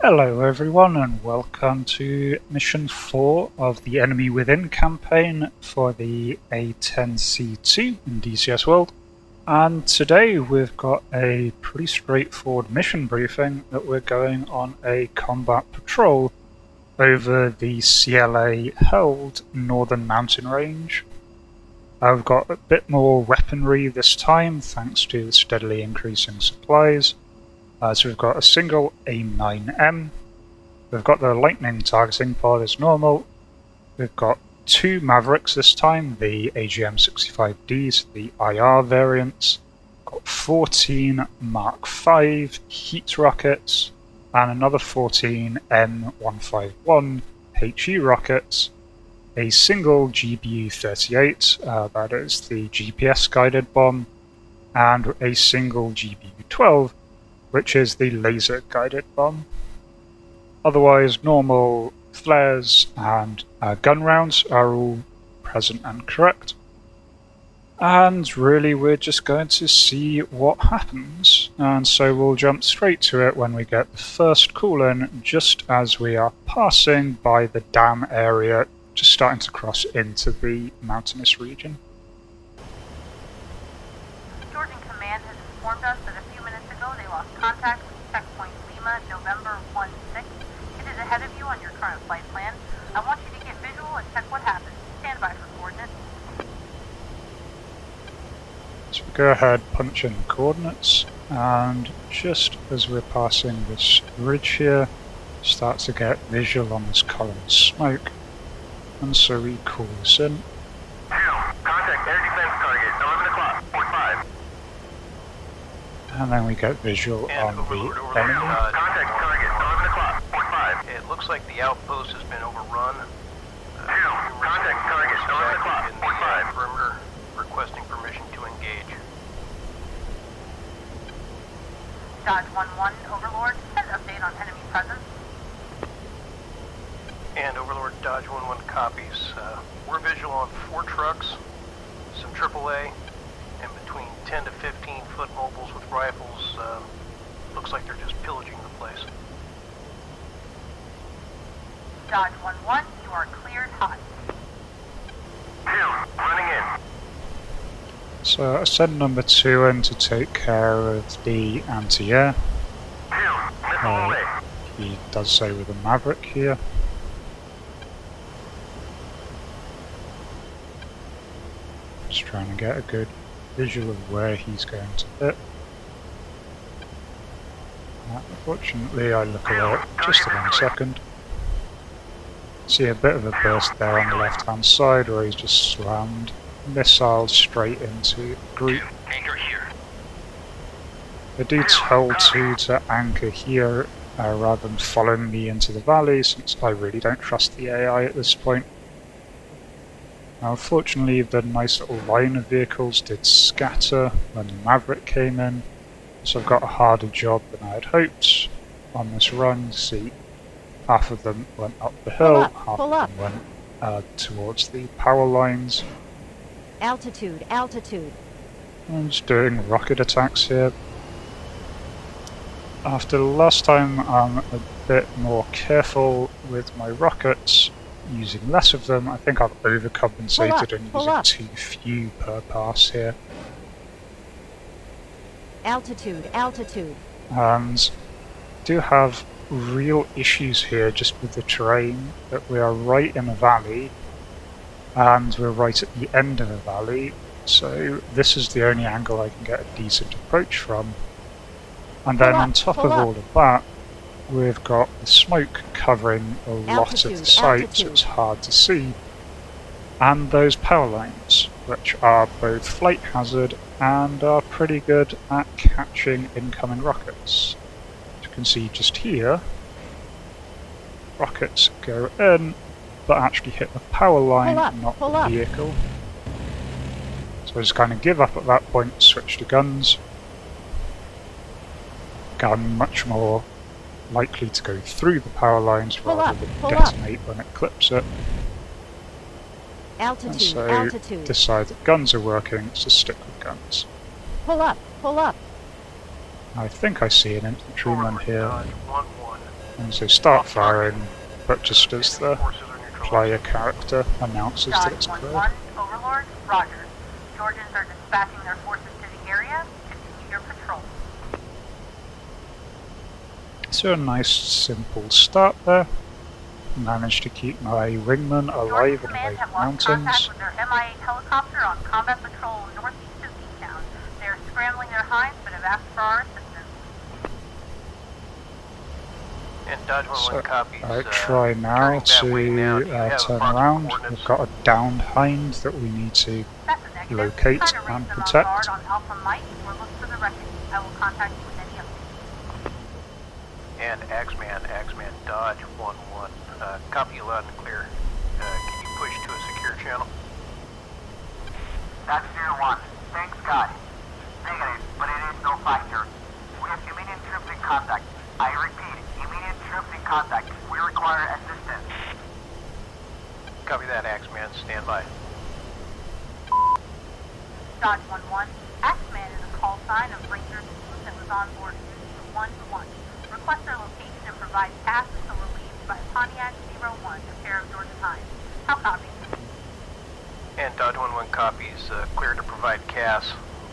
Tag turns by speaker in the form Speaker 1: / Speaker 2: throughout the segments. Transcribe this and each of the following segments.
Speaker 1: Hello everyone and welcome to Mission 4 of the Enemy Within campaign for the A-10C2 in DCS World. And today we've got a pretty straightforward mission briefing that we're going on a combat patrol over the CLA-held Northern Mountain Range. I've got a bit more weaponry this time thanks to the steadily increasing supplies. So we've got a single A9M, we've got the lightning targeting pod as normal, we've got two Mavericks this time, the AGM-65Ds, the IR variants, got 14 Mark V heat rockets, and another 14 M151 HE rockets, a single GBU-38, that is the GPS guided bomb, and a single GBU-12, which is the laser-guided bomb. Otherwise, normal flares and gun rounds are all present and correct. And really, we're just going to see what happens. And so we'll jump straight to it when we get the first call-in, just as we are passing by the dam area, just starting to cross into the mountainous region.
Speaker 2: Georgian Command has informed us that a few minutes ago they lost contact with checkpoint Lima, November 16. It is ahead of you on your current flight plan. I want you to get visual and check what happens. Stand by for coordinates.
Speaker 1: So we go ahead, punch in the coordinates, and just as we're passing this ridge here, start to get visual on this column of smoke, and so we call this in.
Speaker 3: Contact air defense target, 11 o'clock, 45.
Speaker 1: And then we get visual on the enemy.
Speaker 3: Contact target, 11 o'clock, 45.
Speaker 4: It looks like the outpost has been overrun.
Speaker 3: Contact target, 11 o'clock,
Speaker 4: in the
Speaker 3: 45.
Speaker 4: perimeter, requesting permission to engage.
Speaker 2: Dodge 1-1, Overlord, send update on enemy presence.
Speaker 4: And Overlord Dodge 1-1 copies. We're visual on 4 trucks, some AAA, and between 10 to 15 foot mobiles with rifles. Looks like they're just pillaging the place.
Speaker 2: Dodge 1-1, you are cleared hot.
Speaker 3: Running in.
Speaker 1: So I send number 2 in to take care of the anti-air.
Speaker 3: Missile away.
Speaker 1: He does so with a Maverick here. Just trying to get a good visual of where he's going to hit. Unfortunately, I look away just a 1 second. See a bit of a burst there on the left hand side where he's just slammed missiles straight into the group.
Speaker 3: Anchor here.
Speaker 1: I do tell 2 to anchor here rather than following me into the valley, since I really don't trust the AI at this point. Now, unfortunately, the nice little line of vehicles did scatter when the Maverick came in, so I've got a harder job than I had hoped on this run. See, half of them went up the hill, half of them went towards the power lines.
Speaker 5: Altitude, altitude.
Speaker 1: I'm just doing rocket attacks here. After the last time, I'm a bit more careful with my rockets, using less of them. I think I've overcompensated and using too few per pass here.
Speaker 5: Altitude, altitude.
Speaker 1: And do have real issues here just with the terrain, that we are right in a valley and we're right at the end of a valley, so this is the only angle I can get a decent approach from. And then on top of all of that, we've got the smoke covering a lot of the site, so it's hard to see, and those power lines, which are both flight hazard and are pretty good at catching incoming rockets. As you can see just here, rockets go in, but actually hit the power line, not the vehicle. So I just kind of give up at that point, switch to guns. Gun much more likely to go through the power lines rather than detonate when it clips it.
Speaker 5: Altitude,
Speaker 1: and so
Speaker 5: altitude.
Speaker 1: decide that guns are working, so stick with guns.
Speaker 5: Pull up, pull up.
Speaker 1: I think I see an infantryman here.
Speaker 4: Dodge 1-1.
Speaker 1: And so start firing, but just as the
Speaker 4: Forces are neutralized.
Speaker 1: player character announces that it's
Speaker 2: Dodge
Speaker 1: clear.
Speaker 2: 1-1, Overlord, Roger. Georgians are dispatching their forces to the area. Continue your patrol.
Speaker 1: So a nice simple start there. Managed to keep my wingman alive
Speaker 2: Georgian
Speaker 1: and away
Speaker 2: command
Speaker 1: from
Speaker 2: have lost contact
Speaker 1: mountains.
Speaker 2: with their MIA helicopter on combat patrol northeast of D-Town. They are scrambling their hinds but have asked for our assistance.
Speaker 4: And Dodge 1-1
Speaker 1: So
Speaker 4: copies.
Speaker 1: I try now
Speaker 4: turning that way now. Do
Speaker 1: to
Speaker 4: you have
Speaker 1: turn
Speaker 4: approximate
Speaker 1: around.
Speaker 4: coordinates?
Speaker 1: We've got a downed hind that we need to
Speaker 2: That's a negative.
Speaker 1: locate
Speaker 2: Try to raise
Speaker 1: and
Speaker 2: them on
Speaker 1: protect.
Speaker 2: guard on Alpha Mike or look for the wreckage. I will contact you with any updates.
Speaker 4: And Axeman, Dodge 1-1. Copy you loud and clear. Can you push to a secure channel?
Speaker 3: That's 0-1. Thanks God. Negative, but it is no factor. We have immediate troops in contact. I repeat, immediate troops in contact. We require assistance.
Speaker 4: Copy that, Axeman. Stand by.
Speaker 2: Dodge 1-1. Axeman is a call sign of Ranger team that was on board News 1-1. Request their location and provide tasks until relieved by Pontiac 01, a pair of Georgian Hinds. How copy?
Speaker 4: And Dodge 1-1 copies. Clear to provide CAS.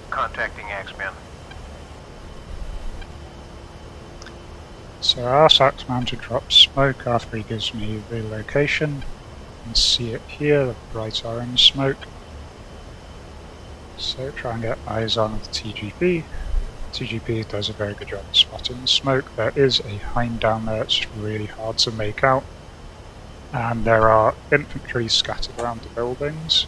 Speaker 4: Contacting Axeman.
Speaker 1: So I asked Axeman to drop smoke after he gives me the location. You can see it here, the bright orange smoke. So try and get eyes on the TGP. TGP does a very good job of spotting the smoke. There is a Hind Down there, it's really hard to make out. And there are infantry scattered around the buildings.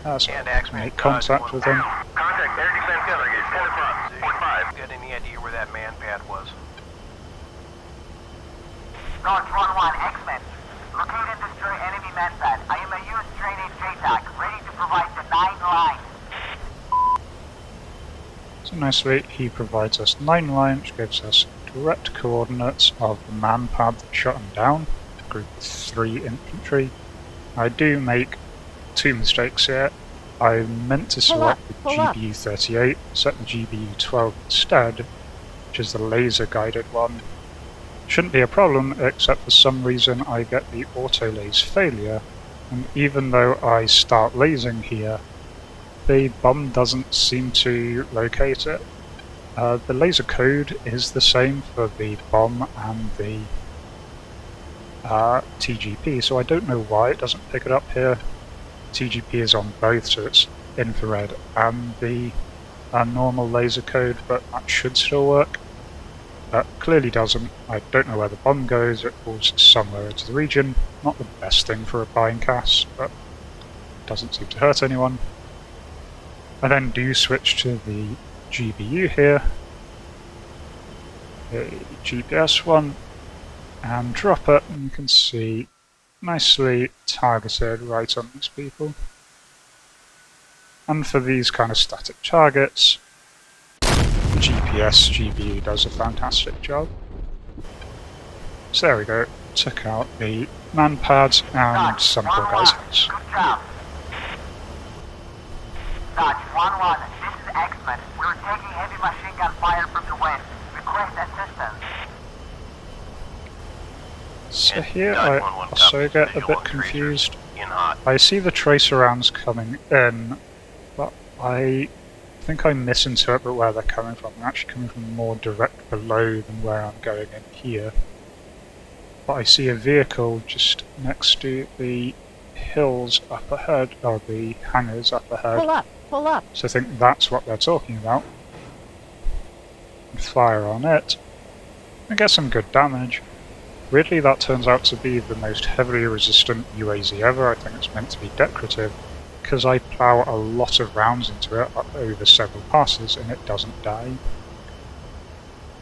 Speaker 1: So
Speaker 4: And
Speaker 1: I
Speaker 4: Axeman,
Speaker 1: make
Speaker 4: Dodge
Speaker 1: contact with them.
Speaker 3: Contact air defense target, 10 o'clock, 45.
Speaker 4: Got any idea where that MANPAD was?
Speaker 3: Dodge 1-1, X-Men. Locate and destroy enemy MANPAD. I am a U.S. trained JTAC, ready to provide the 9 line.
Speaker 1: So nicely, he provides us 9 line, which gives us direct coordinates of the MANPAD that shot him down, group of 3 infantry. I do make 2 mistakes here. I meant to select the
Speaker 5: pull up.
Speaker 1: GBU-38, set the GBU-12 instead, which is the laser guided one. Shouldn't be a problem, except for some reason I get the auto laze failure, and even though I start lasing here, the bomb doesn't seem to locate it. The laser code is the same for the bomb and the TGP, so I don't know why it doesn't pick it up here. TGP is on both, so it's infrared and the normal laser code, but that should still work. Clearly doesn't. I don't know where the bomb goes, it falls somewhere into the region. Not the best thing for a bind cast, but doesn't seem to hurt anyone. I then do switch to the GBU here, a GPS one, and drop it, and you can see nicely targeted right on these people. And for these kind of static targets, the GPS GBU does a fantastic job. So there we go, took out the MANPAD and some poor guy's house.
Speaker 3: Good job. Dodge 1-1, this is X-Men. We're taking heavy machine gun fire from the west. Request assistance.
Speaker 1: So here I also get a bit confused.
Speaker 4: In hot.
Speaker 1: I see the tracer rounds coming in, but I think I misinterpret where they're coming from. They're actually coming from more direct below than where I'm going in here. But I see a vehicle just next to the hills up ahead, or the hangars up ahead.
Speaker 5: Pull up, pull up.
Speaker 1: So I think that's what they're talking about. And fire on it, and get some good damage. Weirdly, that turns out to be the most heavily resistant UAZ ever. I think it's meant to be decorative, because I plough a lot of rounds into it over several passes and it doesn't die.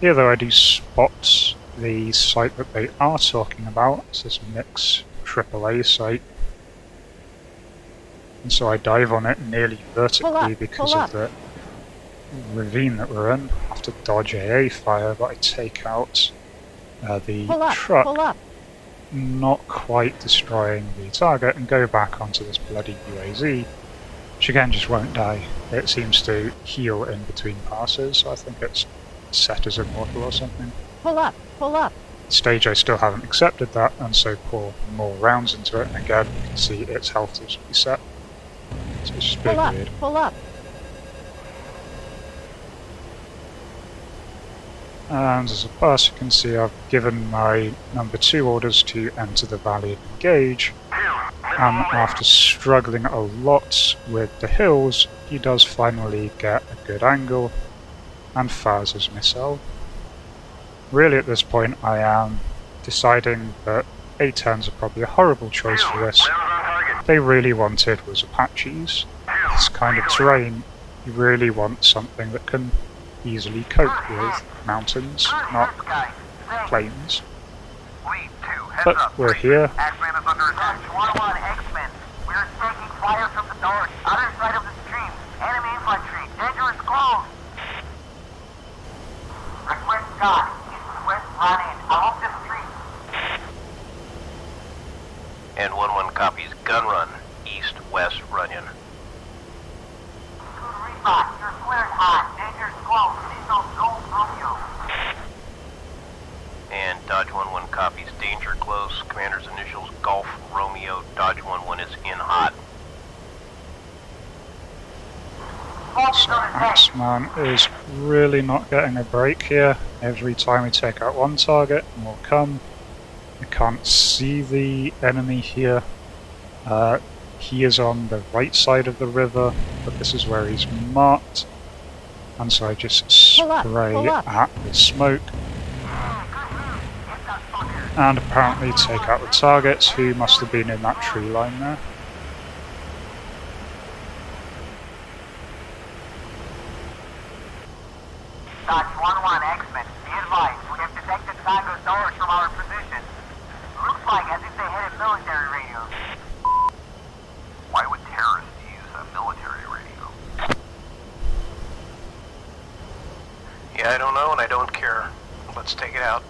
Speaker 1: Here though I do spot the site that they are talking about. It's this mix AAA site. And so I dive on it nearly vertically because of the ravine that we're in. I have to dodge AA fire, but I take out the truck, not quite destroying the target, and go back onto this bloody UAZ, which again just won't die. It seems to heal in between passes, so I think it's set as Immortal or something.
Speaker 5: Pull up, pull up.
Speaker 1: Stage I still haven't accepted that, and so pour more rounds into it, and again you can see its health is reset. So it's just a bit
Speaker 5: Pull up,
Speaker 1: weird.
Speaker 5: pull up.
Speaker 1: And as far as you can see, I've given my number 2 orders to enter the valley and engage, and after struggling a lot with the hills, he does finally get a good angle and fires his missile. Really at this point I am deciding that A-10s are probably a horrible choice for this. What they really wanted was Apaches. This kind of terrain, you really want something that can easily cope with mountains, not plains. But we're here.
Speaker 3: X-Men is under attack. 1-1 X-Men. We are taking fire from the north, other side of the stream. Enemy infantry. Dangerous close. Request God. East-west running along the street.
Speaker 4: And 1-1 copies gun run, east-west running.
Speaker 3: Good readback. You're cleared hot. Dangerous close. Missiles go from you.
Speaker 4: And Dodge 1-1 copies danger close, commander's initials Golf Romeo, Dodge 1-1 is in hot.
Speaker 1: So Axeman is really not getting a break here. Every time we take out one target, more come. I can't see the enemy here. He is on the right side of the river, but this is where he's marked. And so I just spray at the smoke. And apparently take out the targets, who must have been in that tree line there.
Speaker 3: Dodge 1-1 X-Men. Be advised, we have detected Tango doors from our position. Looks like as if they headed military radios. Why would terrorists use a military radio?
Speaker 4: Yeah, I don't know and I don't care. Let's take it out.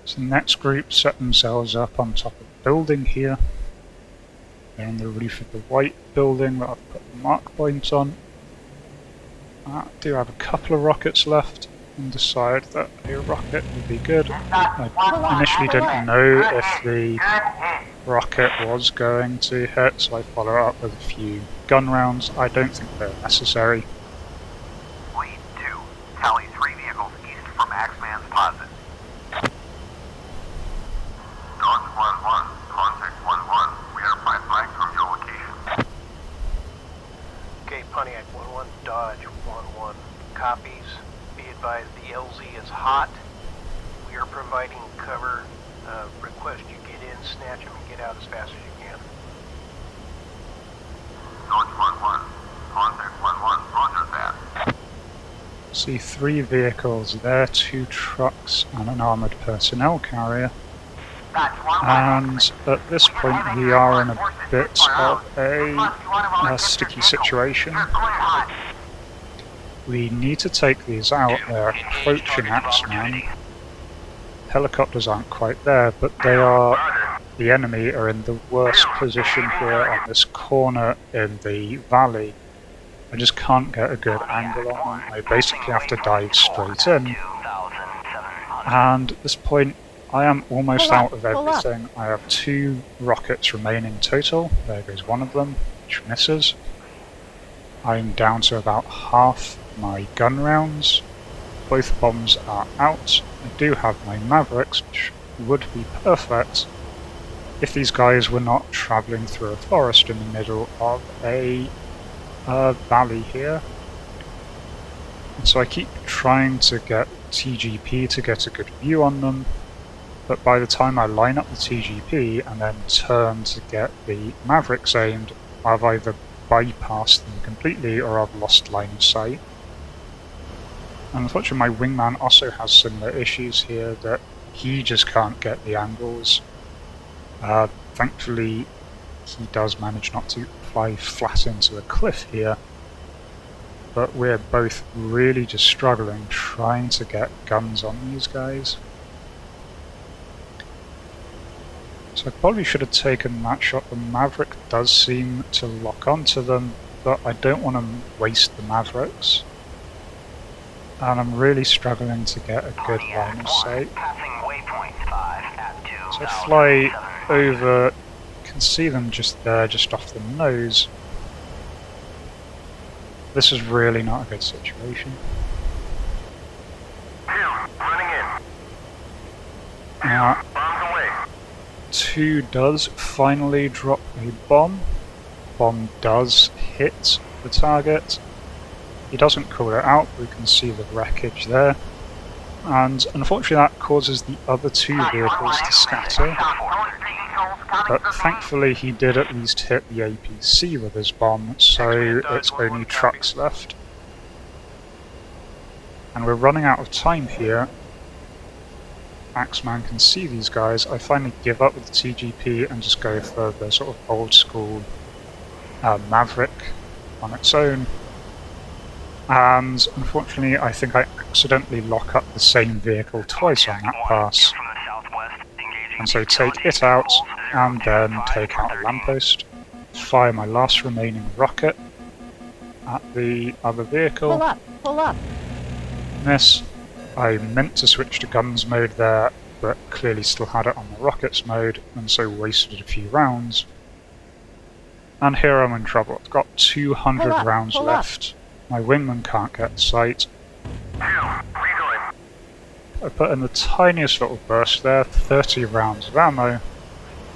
Speaker 1: So the next group set themselves up on top of the building here. They're on the roof of the white building that I've put the mark point on. I do have a couple of rockets left and decide that a rocket would be good. I initially didn't know if the rocket was going to hit, so I follow it up with a few gun rounds. I don't think they're necessary.
Speaker 3: Lead 2. Tally 3 vehicles east from Axeman's posit. Dodge 1-1. Contact 1-1. We are 5-5 from your location.
Speaker 4: Okay, Pontiac 1-1, Dodge 1-1 copies. Be advised the LZ is hot. We are providing cover. Request you get in, snatch them, and get out as fast as you can.
Speaker 3: Dodge 1-1. Contact 1-1. Roger that.
Speaker 1: See 3 vehicles there, 2 trucks and an armoured personnel carrier.
Speaker 3: Dodge 1-1.
Speaker 1: And at this point we are in a bit of a sticky situation.
Speaker 3: You're clear hot.
Speaker 1: We need to take these out. They're approaching Axeman. Helicopters aren't quite there, but they are, the enemy are in the worst position here on this corner in the valley. I just can't get a good angle on them. I basically have to dive straight in. And at this point I am almost out of everything. I have 2 rockets remaining total. There goes one of them, which misses. I'm down to about half my gun rounds. Both bombs are out. I do have my Mavericks, which would be perfect if these guys were not travelling through a forest in the middle of a valley here. And so I keep trying to get TGP to get a good view on them, but by the time I line up the TGP and then turn to get the Mavericks aimed, I've either bypassed them completely or I've lost line of sight. And unfortunately my wingman also has similar issues here, that he just can't get the angles. Thankfully he does manage not to fly flat into a cliff here, but we're both really just struggling trying to get guns on these guys. So I probably should have taken that shot. The Maverick does seem to lock onto them, but I don't want to waste the Mavericks. And I'm really struggling to get a good line of sight. So I fly over, you can see them just there, just off the nose. This is really not a good situation. Now, 2 does finally drop a bomb. Bomb does hit the target. He doesn't call it out, we can see the wreckage there. And unfortunately that causes the other 2 vehicles to scatter. But thankfully he did at least hit the APC with his bomb, so it's only trucks left. And we're running out of time here. Axeman can see these guys. I finally give up with the TGP and just go for the sort of old school Maverick on its own. And unfortunately I think I accidentally lock up the same vehicle twice on that pass. And so take it out and then take out a lamppost. Fire my last remaining rocket at the other vehicle.
Speaker 5: Pull up, pull up.
Speaker 1: Miss. I meant to switch to guns mode there, but clearly still had it on the rockets mode, and so wasted a few rounds. And here I'm in trouble. I've got 200 rounds left. My wingman can't get sight. I put in the tiniest little burst there, 30 rounds of ammo,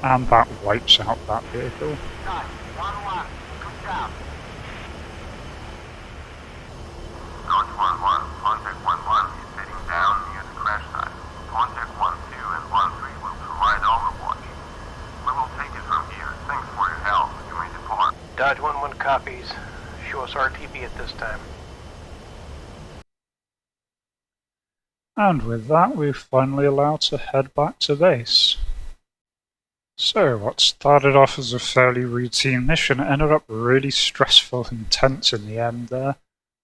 Speaker 1: and that wipes out that vehicle.
Speaker 4: Dodge 1-1 copies. Show us RTB at this time.
Speaker 1: And with that, we're finally allowed to head back to base. So, what started off as a fairly routine mission ended up really stressful and tense in the end there.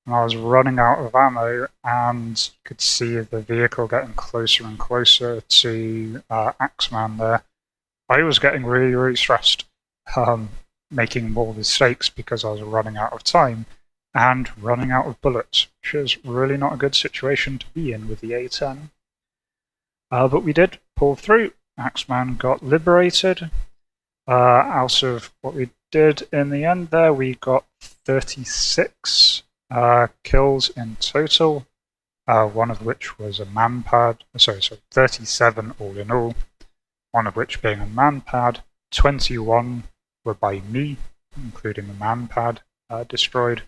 Speaker 1: And I was running out of ammo, and you could see the vehicle getting closer and closer to Axeman there. I was getting really, really stressed, making more mistakes because I was running out of time and running out of bullets, which is really not a good situation to be in with the A-10. But we did pull through. Axeman got liberated. Out of what we did in the end there, we got 36 kills in total, one of which was a MANPAD, sorry, 37 all in all, one of which being a MANPAD, 21 were by me, including the MANPAD destroyed.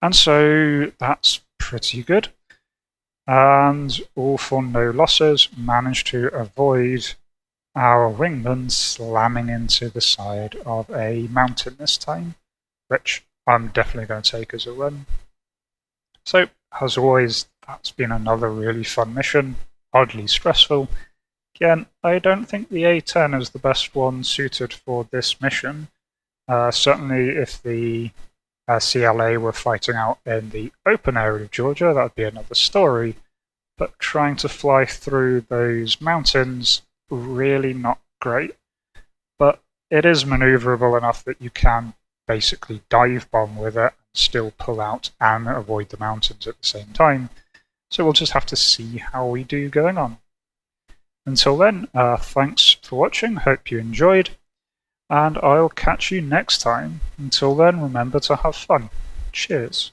Speaker 1: And so that's pretty good. And all for no losses, managed to avoid our wingman slamming into the side of a mountain this time, which I'm definitely going to take as a win. So, as always, that's been another really fun mission, oddly stressful. Again, I don't think the A-10 is the best one suited for this mission. Certainly if the CLA were fighting out in the open area of Georgia, that would be another story. But trying to fly through those mountains, really not great. But it is maneuverable enough that you can basically dive bomb with it, and still pull out and avoid the mountains at the same time. So we'll just have to see how we do going on. Until then, thanks for watching, hope you enjoyed, and I'll catch you next time. Until then, remember to have fun. Cheers.